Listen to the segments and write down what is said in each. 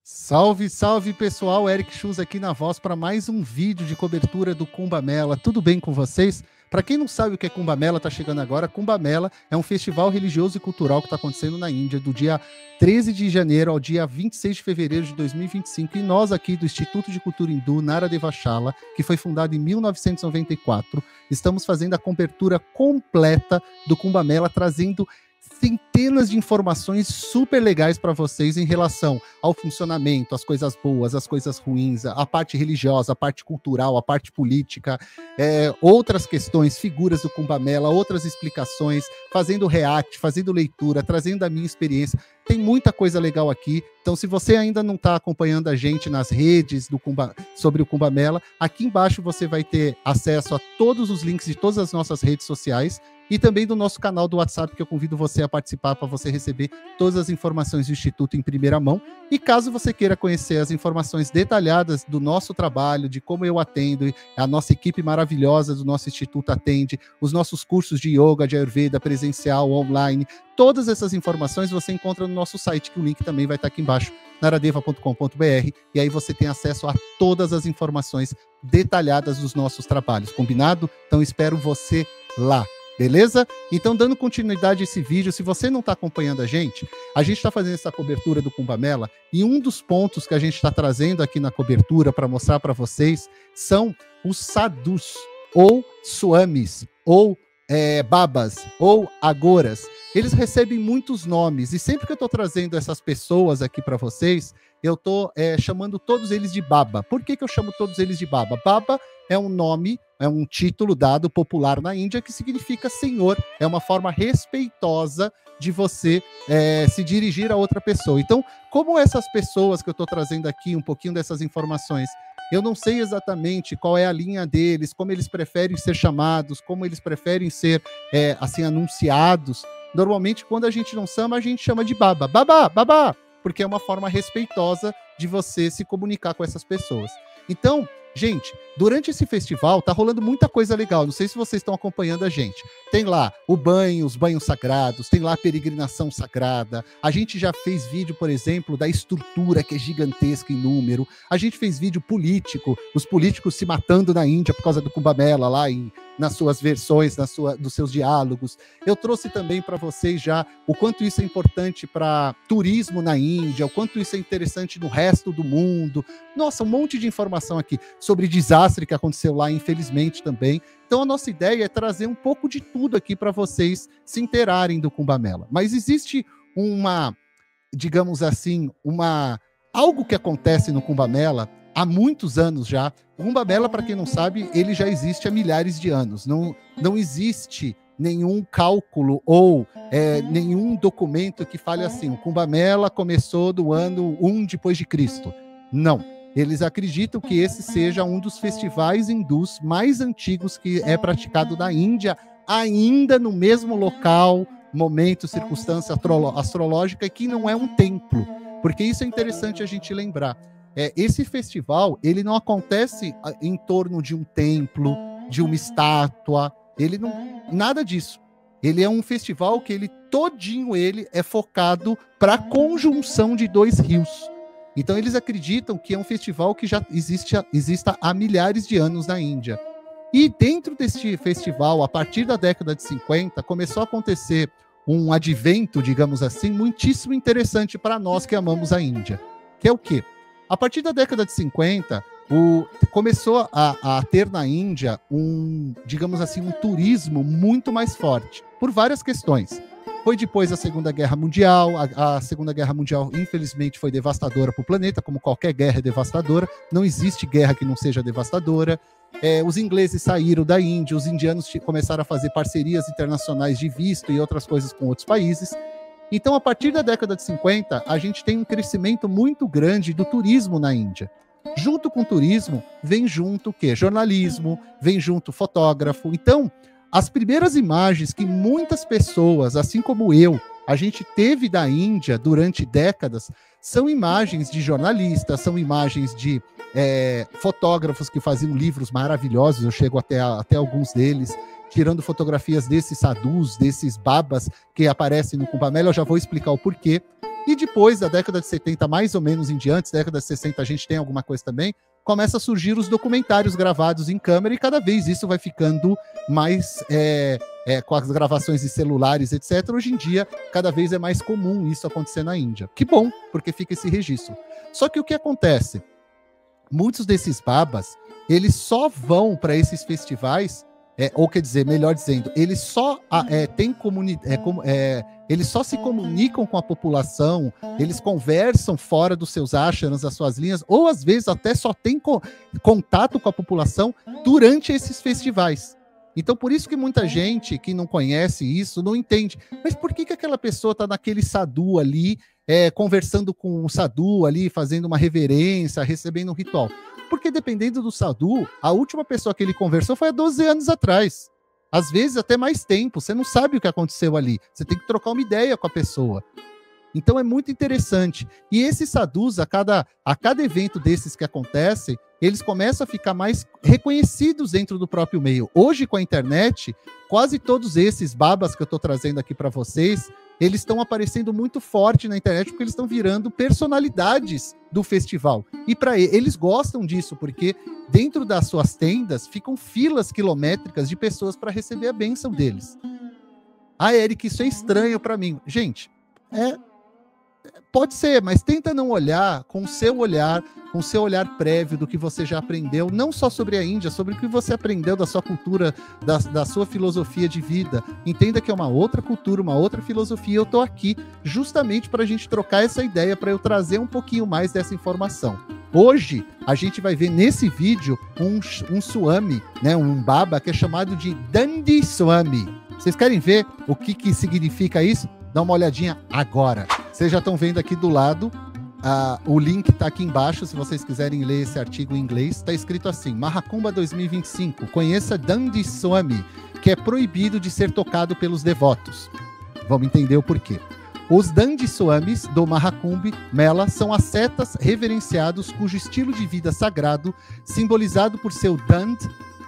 Salve, salve pessoal, Eric Chus aqui na voz para mais um vídeo de cobertura do Kumbh Mela. Tudo bem com vocês? Para quem não sabe o que é Kumbh Mela, tá chegando agora. Kumbh Mela é um festival religioso e cultural que está acontecendo na Índia, do dia 13 de janeiro ao dia 26 de fevereiro de 2025. E nós aqui do Instituto de Cultura Hindu, Nara Devachala, que foi fundado em 1994, estamos fazendo a cobertura completa do Kumbh Mela, trazendo centenas de informações super legais para vocês em relação ao funcionamento, as coisas boas, as coisas ruins, a parte religiosa, a parte cultural, a parte política, outras questões, figuras do Kumbh Mela, outras explicações, fazendo react, fazendo leitura, trazendo a minha experiência. Tem muita coisa legal aqui. Então, se você ainda não está acompanhando a gente nas redes sobre o Kumbh Mela, aqui embaixo você vai ter acesso a todos os links de todas as nossas redes sociais e também do nosso canal do WhatsApp, que eu convido você a participar para você receber todas as informações do Instituto em primeira mão. E caso você queira conhecer as informações detalhadas do nosso trabalho, de como eu atendo, a nossa equipe maravilhosa do nosso Instituto atende, os nossos cursos de yoga, de Ayurveda, presencial, online, todas essas informações você encontra no nosso site, que o link também vai estar aqui embaixo, naradeva.com.br, e aí você tem acesso a todas as informações detalhadas dos nossos trabalhos, combinado? Então espero você lá. Beleza? Então, dando continuidade a esse vídeo, se você não está acompanhando a gente está fazendo essa cobertura do Kumbh Mela, e um dos pontos que a gente está trazendo aqui na cobertura para mostrar para vocês são os sadhus, ou swamis, ou babas, ou agoras. Eles recebem muitos nomes, e sempre que eu estou trazendo essas pessoas aqui para vocês, eu estou chamando todos eles de Baba. Por que eu chamo todos eles de Baba? Baba é um nome, é um título dado popular na Índia que significa senhor, é uma forma respeitosa de você se dirigir a outra pessoa. Então, como essas pessoas que eu estou trazendo aqui, um pouquinho dessas informações, eu não sei exatamente qual é a linha deles, como eles preferem ser chamados, como eles preferem ser assim anunciados. Normalmente, quando a gente não chama, a gente chama de Baba. Baba, Baba, porque é uma forma respeitosa de você se comunicar com essas pessoas. Então, gente, durante esse festival tá rolando muita coisa legal. Não sei se vocês estão acompanhando a gente. Tem lá os banhos sagrados, tem lá a peregrinação sagrada. A gente já fez vídeo, por exemplo, da estrutura, que é gigantesca em número. A gente fez vídeo político, os políticos se matando na Índia por causa do Kumbh Mela, lá nas suas versões, dos seus diálogos. Eu trouxe também para vocês já o quanto isso é importante para turismo na Índia, o quanto isso é interessante no resto do mundo. Nossa, um monte de informação aqui sobre desastre que aconteceu lá, infelizmente, também. Então, a nossa ideia é trazer um pouco de tudo aqui para vocês se inteirarem do Kumbh Mela. Mas existe digamos assim, algo que acontece no Kumbh Mela há muitos anos já. O Kumbh Mela, para quem não sabe, ele já existe há milhares de anos. Não existe nenhum cálculo ou nenhum documento que fale assim, o Kumbh Mela começou do ano 1 depois de Cristo. Não. Eles acreditam que esse seja um dos festivais hindus mais antigos que é praticado na Índia, ainda no mesmo local, momento, circunstância astrológica, que não é um templo. Porque isso é interessante a gente lembrar. Esse festival, ele não acontece em torno de um templo, de uma estátua, nada disso. Ele é um festival que todinho é focado para a conjunção de dois rios. Então eles acreditam que é um festival que já exista há milhares de anos na Índia. E dentro deste festival, a partir da década de 50, começou a acontecer um advento, digamos assim, muitíssimo interessante para nós que amamos a Índia. Que é o quê? A partir da década de 50, começou a ter na Índia digamos assim, um turismo muito mais forte, por várias questões. Foi depois da Segunda Guerra Mundial. A Segunda Guerra Mundial, infelizmente, foi devastadora para o planeta, como qualquer guerra é devastadora. Não existe guerra que não seja devastadora. Os ingleses saíram da Índia, os indianos começaram a fazer parcerias internacionais de visto e outras coisas com outros países. Então, a partir da década de 50, a gente tem um crescimento muito grande do turismo na Índia. Junto com o turismo, vem junto o quê? Jornalismo, vem junto fotógrafo. Então, as primeiras imagens que muitas pessoas, assim como a gente teve da Índia durante décadas, são imagens de jornalistas, são imagens de fotógrafos que faziam livros maravilhosos, eu chego até alguns deles, tirando fotografias desses sadhus, desses babas que aparecem no Kumbh Mela. Eu já vou explicar o porquê. E depois, da década de 70, mais ou menos em diante, década de 60 a gente tem alguma coisa também, começa a surgir os documentários gravados em câmera e cada vez isso vai ficando mais... com as gravações de celulares, etc. Hoje em dia, cada vez é mais comum isso acontecer na Índia. Que bom, porque fica esse registro. Só que o que acontece? Muitos desses babas, eles só vão para esses festivais, ou quer dizer, melhor dizendo, eles só eles só se comunicam com a população, eles conversam fora dos seus ashrams, das suas linhas, ou às vezes até só tem contato com a população durante esses festivais. Então, por isso que muita gente que não conhece isso, não entende. Mas por que aquela pessoa está naquele sadhu ali, conversando com o sadhu ali, fazendo uma reverência, recebendo um ritual? Porque dependendo do sadhu, a última pessoa que ele conversou foi há 12 anos atrás. Às vezes até mais tempo, você não sabe o que aconteceu ali. Você tem que trocar uma ideia com a pessoa. Então é muito interessante. E esses sadhus, a cada evento desses que acontece, eles começam a ficar mais reconhecidos dentro do próprio meio. Hoje, com a internet, quase todos esses babas que eu estou trazendo aqui para vocês, eles estão aparecendo muito forte na internet porque eles estão virando personalidades do festival. E para eles gostam disso, porque dentro das suas tendas ficam filas quilométricas de pessoas para receber a bênção deles. Ah, Eric, isso é estranho para mim. Gente, pode ser, mas tenta não olhar com o seu olhar prévio do que você já aprendeu, não só sobre a Índia, sobre o que você aprendeu da sua cultura, da sua filosofia de vida. Entenda que é uma outra cultura, uma outra filosofia. Eu estou aqui justamente para a gente trocar essa ideia, para eu trazer um pouquinho mais dessa informação. Hoje, a gente vai ver nesse vídeo um Swami, né, um Baba, que é chamado de Dandi Swami. Vocês querem ver o que significa isso? Dá uma olhadinha agora. Vocês já estão vendo aqui do lado, o link está aqui embaixo, se vocês quiserem ler esse artigo em inglês. Está escrito assim: Mahakumbha 2025, conheça Dandi Swami, que é proibido de ser tocado pelos devotos. Vamos entender o porquê. Os Dandi Swamis do Mahakumbh Mela são ascetas reverenciados cujo estilo de vida sagrado, simbolizado por seu Dand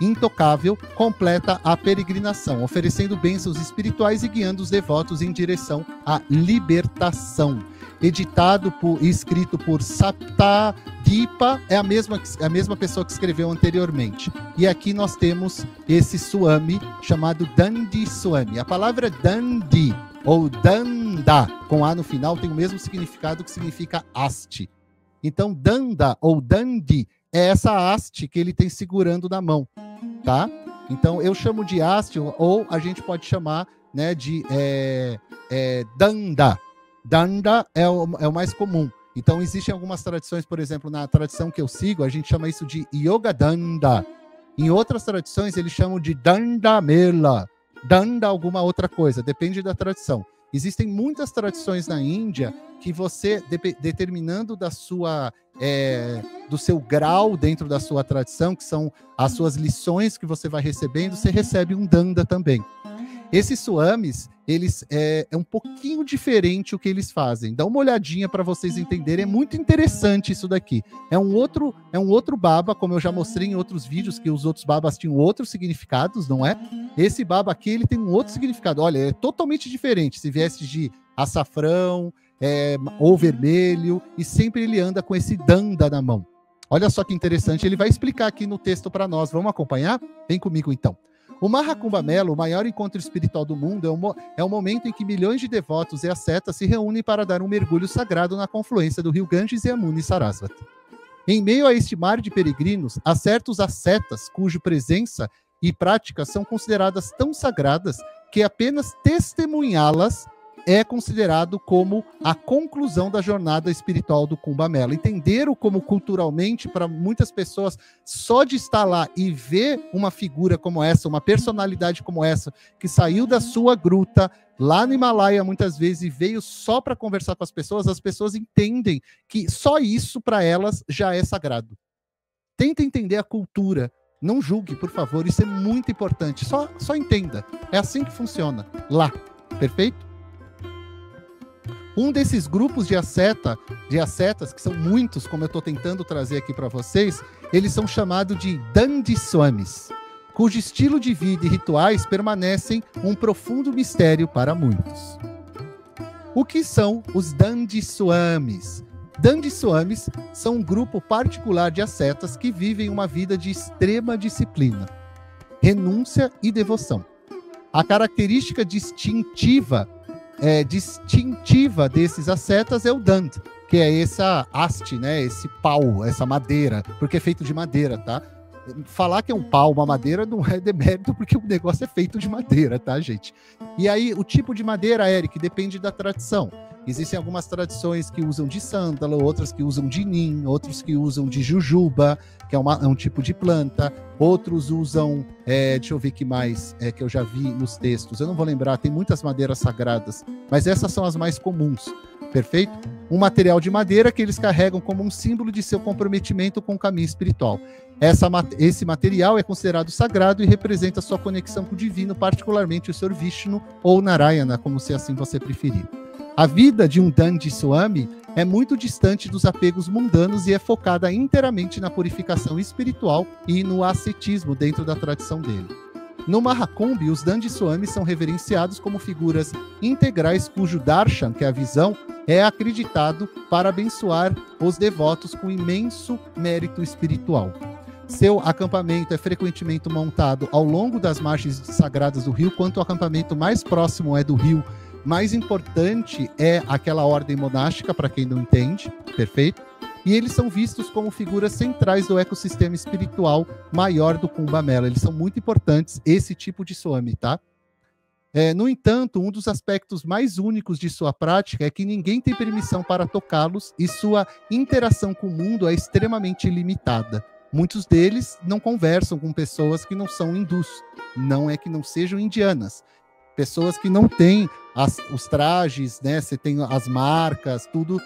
intocável, completa a peregrinação, oferecendo bênçãos espirituais e guiando os devotos em direção à libertação. Editado e escrito por Saptadipa, é a mesma pessoa que escreveu anteriormente. E aqui nós temos esse Swami chamado Dandi Swami. A palavra Dandi ou Danda, com A no final, tem o mesmo significado que significa haste. Então, Danda ou Dandi é essa haste que ele tem segurando na mão. Tá? Então eu chamo de haste, ou a gente pode chamar, né, de Danda. Danda é o mais comum. Então existem algumas tradições, por exemplo, na tradição que eu sigo, a gente chama isso de Yoga Danda. Em outras tradições eles chamam de Danda Mela, Danda alguma outra coisa, depende da tradição. Existem muitas tradições na Índia que você, determinando do seu grau dentro da sua tradição, que são as suas lições que você vai recebendo, você recebe um Danda também. Esses Swamis, eles é um pouquinho diferente o que eles fazem. Dá uma olhadinha para vocês entenderem, é muito interessante isso daqui. É um outro Baba, como eu já mostrei em outros vídeos, que os outros Babas tinham outros significados, não é? Esse Baba aqui, ele tem um outro significado. Olha, é totalmente diferente. Se veste de açafrão, ou vermelho, e sempre ele anda com esse Danda na mão. Olha só que interessante, ele vai explicar aqui no texto para nós. Vamos acompanhar? Vem comigo então. O Mahakumbha Mela, o maior encontro espiritual do mundo, é o momento em que milhões de devotos e ascetas se reúnem para dar um mergulho sagrado na confluência do rio Ganges, Yamuna e Sarasvati. Em meio a este mar de peregrinos, há certos ascetas cuja presença e práticas são consideradas tão sagradas que apenas testemunhá-las é considerado como a conclusão da jornada espiritual do Kumbh Mela. Entenderam como culturalmente, para muitas pessoas, só de estar lá e ver uma figura como essa, uma personalidade como essa, que saiu da sua gruta lá no Himalaia muitas vezes e veio só para conversar com as pessoas entendem que só isso para elas já é sagrado. Tenta entender a cultura. Não julgue, por favor, isso é muito importante. Só entenda. É assim que funciona lá. Perfeito? Um desses grupos de ascetas, que são muitos, como eu estou tentando trazer aqui para vocês, eles são chamados de Dandi Swamis, cujo estilo de vida e rituais permanecem um profundo mistério para muitos. O que são os Dandiswamis? Dandiswamis são um grupo particular de ascetas que vivem uma vida de extrema disciplina, renúncia e devoção. A característica distintiva desses ascetas é o dand, que é essa haste, né? Esse pau, essa madeira, porque é feito de madeira, tá? Falar que é um pau, uma madeira, não é demérito, porque o negócio é feito de madeira, tá, gente? E aí, o tipo de madeira, Eric, depende da tradição. Existem algumas tradições que usam de sândalo, outras que usam de nim, outros que usam de jujuba, que é um tipo de planta. Outros usam, deixa eu ver que mais que eu já vi nos textos. Eu não vou lembrar, tem muitas madeiras sagradas, mas essas são as mais comuns, perfeito? Um material de madeira que eles carregam como um símbolo de seu comprometimento com o caminho espiritual. Esse material é considerado sagrado e representa sua conexão com o divino, particularmente o Sr. Vishnu ou Narayana, como se assim você preferir. A vida de um Dandiswami é muito distante dos apegos mundanos e é focada inteiramente na purificação espiritual e no ascetismo dentro da tradição dele. No Mahakumbh, os Dandiswamis são reverenciados como figuras integrais cujo darshan, que é a visão, é acreditado para abençoar os devotos com imenso mérito espiritual. Seu acampamento é frequentemente montado ao longo das margens sagradas do rio, quanto o acampamento mais próximo é do rio, mais importante é aquela ordem monástica, para quem não entende, perfeito? E eles são vistos como figuras centrais do ecossistema espiritual maior do Kumbh Mela. Eles são muito importantes, esse tipo de swami, tá? No entanto, um dos aspectos mais únicos de sua prática é que ninguém tem permissão para tocá-los e sua interação com o mundo é extremamente limitada. Muitos deles não conversam com pessoas que não são hindus, não é que não sejam indianas. Pessoas que não têm os trajes, né? Você tem as marcas, tudo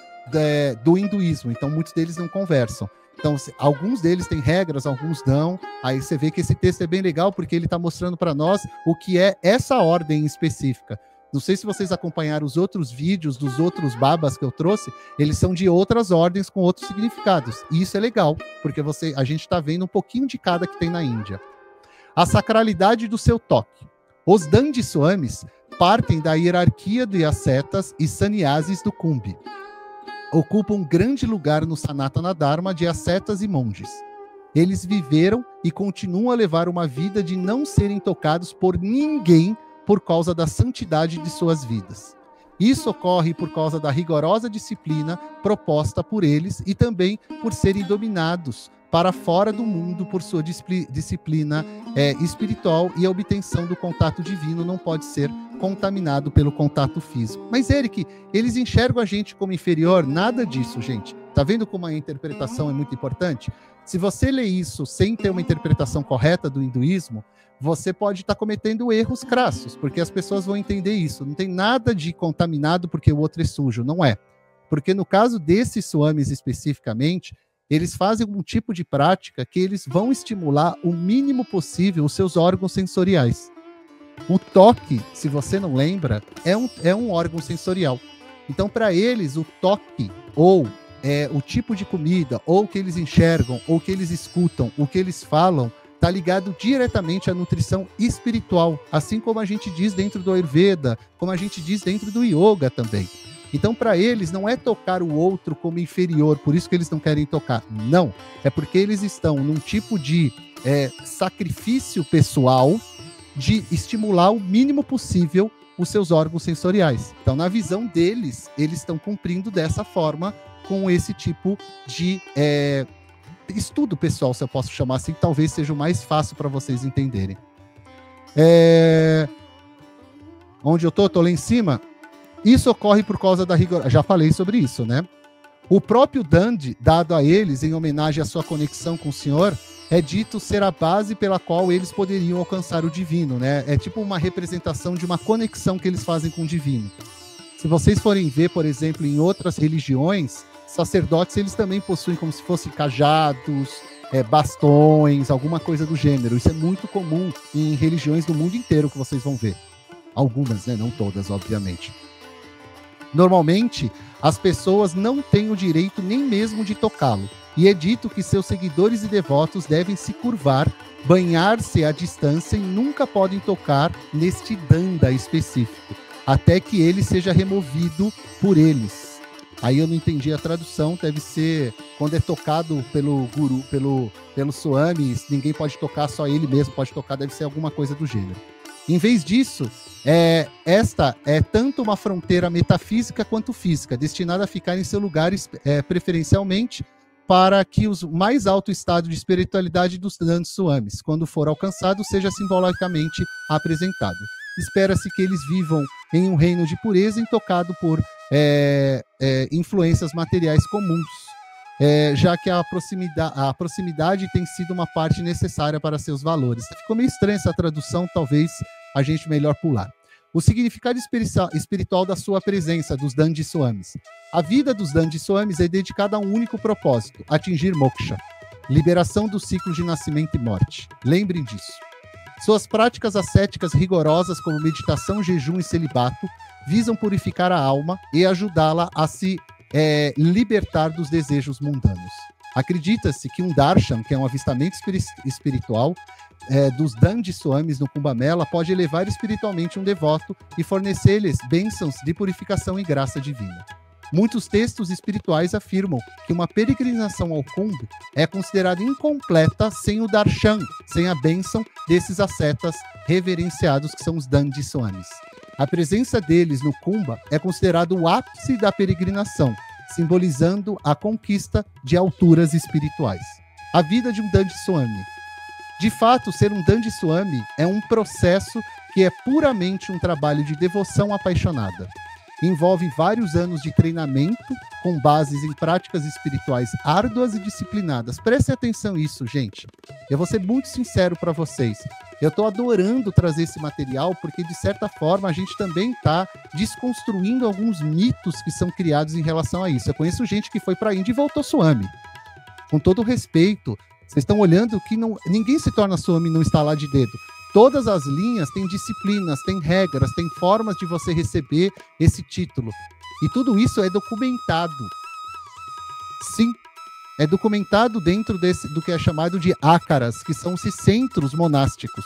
do hinduísmo. Então, muitos deles não conversam. Então, alguns deles têm regras, alguns não. Aí você vê que esse texto é bem legal, porque ele está mostrando para nós o que é essa ordem específica. Não sei se vocês acompanharam os outros vídeos dos outros babas que eu trouxe, eles são de outras ordens com outros significados. E isso é legal, porque a gente está vendo um pouquinho de cada que tem na Índia. A sacralidade do seu toque. Os Dandiswamis partem da hierarquia de ascetas e sannyasis do Kumbh. Ocupam um grande lugar no Sanatana Dharma de ascetas e monges. Eles viveram e continuam a levar uma vida de não serem tocados por ninguém por causa da santidade de suas vidas. Isso ocorre por causa da rigorosa disciplina proposta por eles e também por serem dominados para fora do mundo por sua disciplina espiritual, e a obtenção do contato divino não pode ser contaminado pelo contato físico. Mas, Eric, eles enxergam a gente como inferior? Nada disso, gente. Tá vendo como a interpretação é muito importante? Se você lê isso sem ter uma interpretação correta do hinduísmo, você pode estar cometendo erros crassos, porque as pessoas vão entender isso. Não tem nada de contaminado porque o outro é sujo, não é. Porque no caso desses swamis especificamente, eles fazem um tipo de prática que eles vão estimular o mínimo possível os seus órgãos sensoriais. O toque, se você não lembra, é um órgão sensorial. Então, para eles, o toque, ou o tipo de comida, ou o que eles enxergam, ou o que eles escutam, o que eles falam, está ligado diretamente à nutrição espiritual, assim como a gente diz dentro do Ayurveda, como a gente diz dentro do Yoga também. Então, para eles, não é tocar o outro como inferior, por isso que eles não querem tocar. Não, é porque eles estão num tipo de sacrifício pessoal de estimular o mínimo possível os seus órgãos sensoriais. Então, na visão deles, eles estão cumprindo dessa forma com esse tipo de estudo pessoal, se eu posso chamar assim, que talvez seja o mais fácil para vocês entenderem. Onde eu tô? Tô lá em cima. Isso ocorre por causa da rigor... Já falei sobre isso, né? O próprio Dandi, dado a eles em homenagem à sua conexão com o Senhor, é dito ser a base pela qual eles poderiam alcançar o divino, né? É tipo uma representação de uma conexão que eles fazem com o divino. Se vocês forem ver, por exemplo, em outras religiões, sacerdotes, eles também possuem como se fossem cajados, bastões, alguma coisa do gênero. Isso é muito comum em religiões do mundo inteiro que vocês vão ver. Algumas, né? Não todas, obviamente. Normalmente, as pessoas não têm o direito nem mesmo de tocá-lo, e é dito que seus seguidores e devotos devem se curvar, banhar-se à distância e nunca podem tocar neste danda específico. até que ele seja removido por eles. Aí eu não entendi a tradução, deve ser quando é tocado pelo guru, pelo Swami, ninguém pode tocar, só ele mesmo pode tocar, deve ser alguma coisa do gênero. Em vez disso, esta é tanto uma fronteira metafísica quanto física, destinada a ficar em seu lugar preferencialmente para que o mais alto estado de espiritualidade dos grandes Swamis, quando for alcançado, seja simbolicamente apresentado. Espera-se que eles vivam em um reino de pureza intocado por influências materiais comuns, já que a proximidade tem sido uma parte necessária para seus valores. Ficou meio estranha essa tradução, talvez a gente melhor pular. O significado espiritual da sua presença, dos Dandy Swamis. A vida dos Dandy Swamis é dedicada a um único propósito: atingir moksha, liberação do ciclo de nascimento e morte. Lembrem disso. Suas práticas ascéticas rigorosas, como meditação, jejum e celibato, visam purificar a alma e ajudá-la a se libertar dos desejos mundanos. Acredita-se que um darshan, que é um avistamento espiritual dos Dandy Swamis no Kumbamela, pode elevar espiritualmente um devoto e fornecer-lhes bênçãos de purificação e graça divina. Muitos textos espirituais afirmam que uma peregrinação ao Kumbh é considerada incompleta sem o darshan, sem a bênção desses ascetas reverenciados que são os Dandy Swamis. A presença deles no Kumbh é considerado o ápice da peregrinação, simbolizando a conquista de alturas espirituais. A vida de um Dandy Swami. De fato, ser um Dandy Swami é um processo que é puramente um trabalho de devoção apaixonada. Envolve vários anos de treinamento com bases em práticas espirituais árduas e disciplinadas. Prestem atenção nisso, gente. Eu vou ser muito sincero para vocês. Eu estou adorando trazer esse material porque, de certa forma, a gente também está desconstruindo alguns mitos que são criados em relação a isso. Eu conheço gente que foi para a Índia e voltou Swami. Com todo o respeito, vocês estão olhando que ninguém se torna Swami no estalar de dedo. Todas as linhas têm disciplinas, têm regras, têm formas de você receber esse título. E tudo isso é documentado. Sim, é documentado dentro do que é chamado de ácaras, que são esses centros monásticos.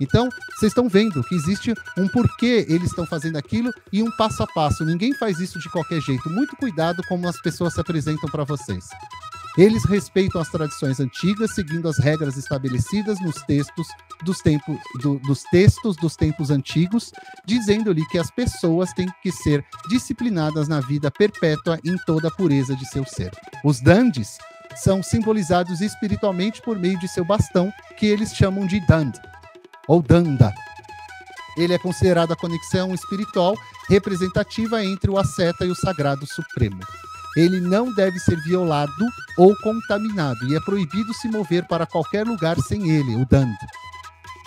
Então, vocês estão vendo que existe um porquê eles estão fazendo aquilo e um passo a passo. Ninguém faz isso de qualquer jeito. Muito cuidado como as pessoas se apresentam para vocês. Eles respeitam as tradições antigas, seguindo as regras estabelecidas nos textos dos tempos antigos, dizendo-lhe que as pessoas têm que ser disciplinadas na vida perpétua em toda a pureza de seu ser. Os dandis são simbolizados espiritualmente por meio de seu bastão, que eles chamam de dand, ou danda. Ele é considerado a conexão espiritual representativa entre o asceta e o sagrado supremo. Ele não deve ser violado ou contaminado, e é proibido se mover para qualquer lugar sem ele, o dand,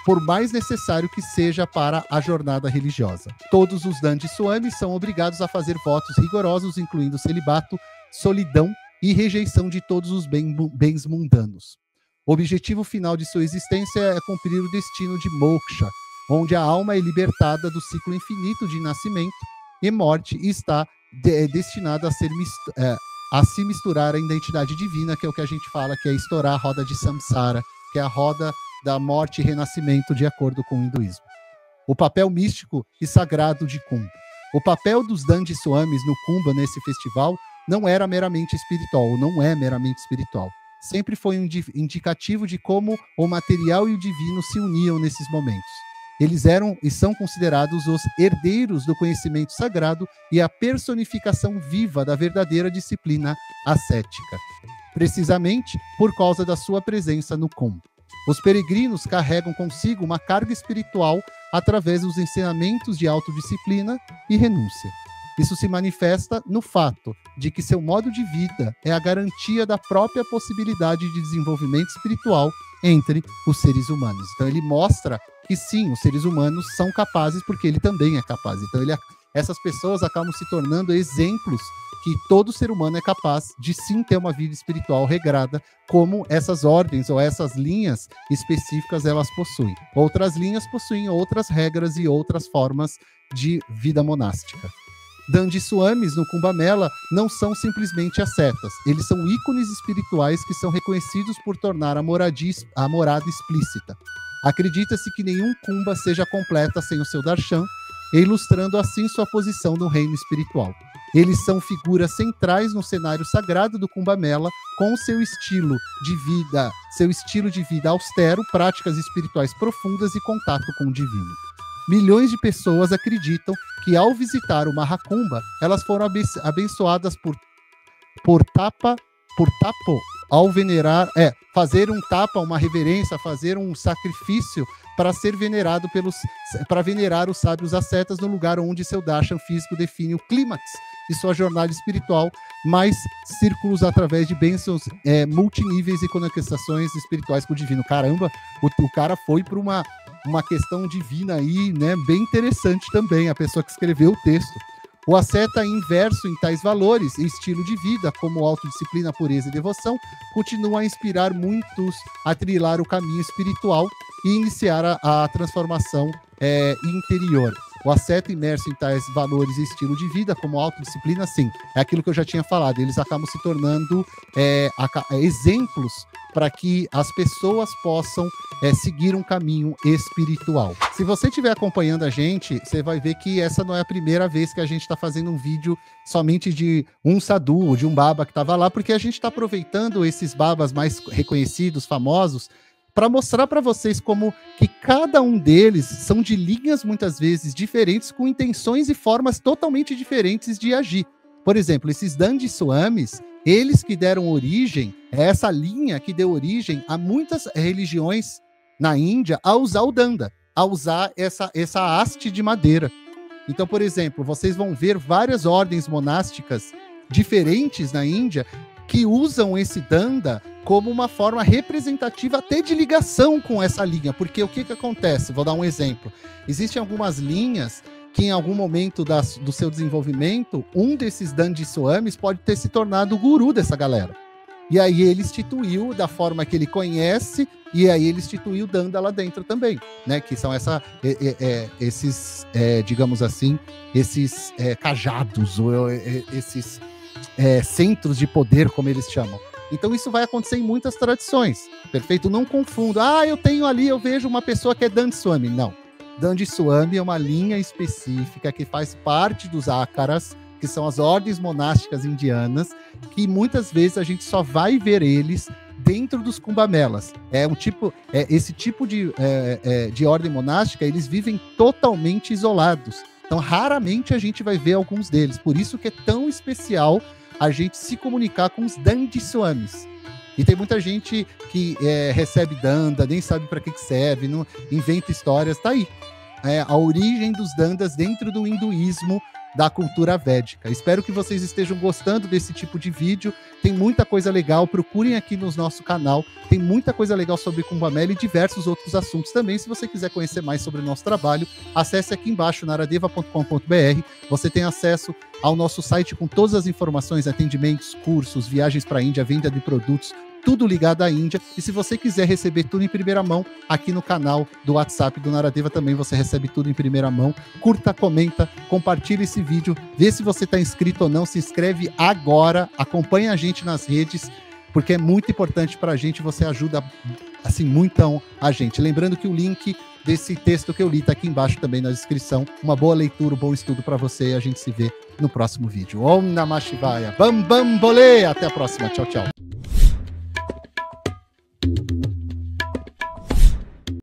por mais necessário que seja para a jornada religiosa. Todos os Dandy Swamis são obrigados a fazer votos rigorosos, incluindo celibato, solidão e rejeição de todos os bens mundanos. O objetivo final de sua existência é cumprir o destino de moksha, onde a alma é libertada do ciclo infinito de nascimento e morte e está destinada a se misturar à identidade divina, que é o que a gente fala, que é estourar a roda de samsara, que é a roda da morte e renascimento, de acordo com o hinduísmo. O papel místico e sagrado de Kumbh. O papel dos Dandy Swamis no Kumbh nesse festival não era meramente espiritual, ou não é meramente espiritual. Sempre foi um indicativo de como o material e o divino se uniam nesses momentos. Eles eram e são considerados os herdeiros do conhecimento sagrado e a personificação viva da verdadeira disciplina ascética, precisamente por causa da sua presença no Kumbh. Os peregrinos carregam consigo uma carga espiritual através dos ensinamentos de autodisciplina e renúncia. Isso se manifesta no fato de que seu modo de vida é a garantia da própria possibilidade de desenvolvimento espiritual entre os seres humanos. Então ele mostra que sim, os seres humanos são capazes porque ele também é capaz. Então essas pessoas acabam se tornando exemplos que todo ser humano é capaz de sim ter uma vida espiritual regrada, como essas ordens ou essas linhas específicas elas possuem. Outras linhas possuem outras regras e outras formas de vida monástica. Dandy Swamis no Kumbamela não são simplesmente ascetas, eles são ícones espirituais que são reconhecidos por tornar a morada explícita. Acredita-se que nenhum Kumbha seja completa sem o seu darshan, e ilustrando assim sua posição no reino espiritual. Eles são figuras centrais no cenário sagrado do Kumbamela, com seu estilo de vida austero, práticas espirituais profundas e contato com o divino. Milhões de pessoas acreditam que ao visitar o Mahakumbha, elas foram abençoadas por tapo, ao venerar, fazer um tapa, uma reverência, fazer um sacrifício para ser venerado para venerar os sábios ascetas no lugar onde seu darshan físico define o clímax de sua jornada espiritual, mais círculos através de bênçãos multiníveis e conexões espirituais com o divino. Caramba, o cara foi para uma questão divina aí, né, bem interessante também, a pessoa que escreveu o texto. O asceta inverso em tais valores e estilo de vida, como autodisciplina, pureza e devoção, continua a inspirar muitos a trilhar o caminho espiritual e iniciar a transformação interior. O asceta imerso em tais valores e estilo de vida, como autodisciplina, sim, é aquilo que eu já tinha falado, eles acabam se tornando exemplos para que as pessoas possam seguir um caminho espiritual. Se você estiver acompanhando a gente, você vai ver que essa não é a primeira vez que a gente está fazendo um vídeo somente de um sadhu, de um baba que estava lá, porque a gente está aproveitando esses babas mais reconhecidos, famosos, para mostrar para vocês como que cada um deles são de linhas muitas vezes diferentes, com intenções e formas totalmente diferentes de agir. Por exemplo, esses Dandi Swamis, eles que deram origem, essa linha que deu origem a muitas religiões na Índia a usar o Danda, a usar essa haste de madeira. Então, por exemplo, vocês vão ver várias ordens monásticas diferentes na Índia que usam esse Danda como uma forma representativa até de ligação com essa linha, porque o que acontece? Vou dar um exemplo. Existem algumas linhas que em algum momento do seu desenvolvimento, um desses Dandi Swamis pode ter se tornado o guru dessa galera. E aí ele instituiu da forma que ele conhece, e aí ele instituiu o Danda lá dentro também, né? Que são esses, digamos assim, esses cajados, ou esses centros de poder, como eles chamam. Então isso vai acontecer em muitas tradições, perfeito? Não confunda. Eu vejo uma pessoa que é Dandi Swami. Não. Dandi Swami é uma linha específica que faz parte dos Akaras, que são as ordens monásticas indianas, que muitas vezes a gente só vai ver eles dentro dos Kumbhamelas. Esse tipo de ordem monástica, eles vivem totalmente isolados. Então, raramente a gente vai ver alguns deles. Por isso que é tão especial a gente se comunicar com os Dandi Swamis. E tem muita gente que recebe Danda, nem sabe para que serve, não inventa histórias. Tá aí. A origem dos Dandas dentro do hinduísmo da cultura védica. Espero que vocês estejam gostando desse tipo de vídeo. Tem muita coisa legal. Procurem aqui no nosso canal. Tem muita coisa legal sobre Kumbhamela e diversos outros assuntos também. Se você quiser conhecer mais sobre o nosso trabalho, acesse aqui embaixo, naradeva.com.br. Você tem acesso ao nosso site com todas as informações, atendimentos, cursos, viagens para a Índia, venda de produtos, tudo ligado à Índia. E se você quiser receber tudo em primeira mão, aqui no canal do WhatsApp do Naradeva também você recebe tudo em primeira mão. Curta, comenta, compartilha esse vídeo, vê se você está inscrito ou não, se inscreve agora, acompanha a gente nas redes, porque é muito importante para a gente, você ajuda assim muito a gente. Lembrando que o link desse texto que eu li está aqui embaixo também na descrição. Uma boa leitura, um bom estudo para você e a gente se vê no próximo vídeo. Om Namah Shivaya. Bam Bam Bolê! Até a próxima. Tchau, tchau.